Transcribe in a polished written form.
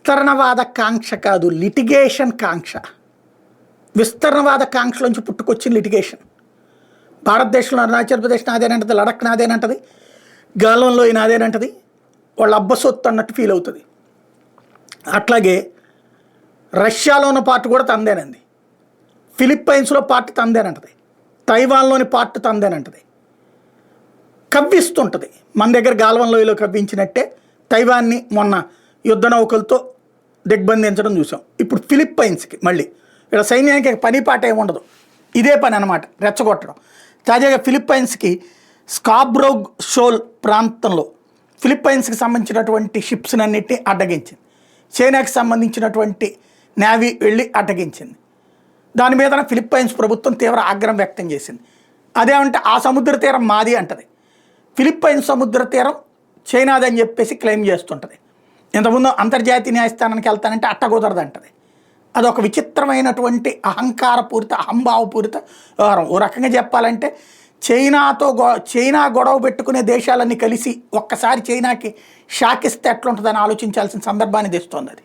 విస్తరణవాద కాంక్ష కాదు, లిటిగేషన్ కాంక్ష. విస్తరణవాద కాంక్షలోంచి పుట్టుకొచ్చిన లిటిగేషన్. భారతదేశంలో అరుణాచల్ ప్రదేశ్ నాదేనంటది, లడక్ నాదేనంటది, గాలంలో నాదేనంటది, వాళ్ళ అబ్బసొత్తు అన్నట్టు ఫీల్ అవుతుంది. అట్లాగే రష్యాలో ఉన్న పార్ట్ కూడా తందేనంది, ఫిలిప్పైన్స్లో పార్ట్ తందేనంటది, తైవాన్లోని పార్ట్ తందేనంటది. కవ్విస్తుంటుంది. మన దగ్గర గాల్వన్లోయలో కవ్వించినట్టే తైవాన్ని మొన్న యుద్ధ నౌకలతో దిగ్బంధించడం చూసాం. ఇప్పుడు ఫిలిప్పైన్స్కి మళ్ళీ ఇక్కడ సైన్యానికి పని పాట ఏమి ఉండదు, ఇదే పని అనమాట, రెచ్చగొట్టడం. తాజాగా ఫిలిప్పైన్స్కి స్కాబ్రోగ్ షోల్ ప్రాంతంలో ఫిలిప్పైన్స్కి సంబంధించినటువంటి షిప్స్ అన్నిటినీ అడ్డగించింది. చైనాకి సంబంధించినటువంటి నేవీ వెళ్ళి అడ్డగించింది. దాని మీద ఫిలిప్పైన్స్ ప్రభుత్వం తీవ్ర ఆగ్రహం వ్యక్తం చేసింది. అదేమంటే ఆ సముద్ర తీరం మాది అంటది, ఫిలిప్పైన్స్ సముద్ర తీరం చైనాదని చెప్పేసి క్లెయిమ్ చేస్తుంటుంది. ఇంతకుముందు అంతర్జాతీయ న్యాయస్థానానికి వెళ్తానంటే అట్ట కుదరదంటది. అదొక విచిత్రమైనటువంటి అహంకారపూరిత, అహంభావపూరిత వ్యవహారం. ఓ రకంగా చెప్పాలంటే చైనా గొడవ పెట్టుకునే దేశాలన్నీ కలిసి ఒక్కసారి చైనాకి షాక్ ఇస్తే ఎట్లుంటుందని ఆలోచించాల్సిన సందర్భాన్ని తెస్తోంది అది.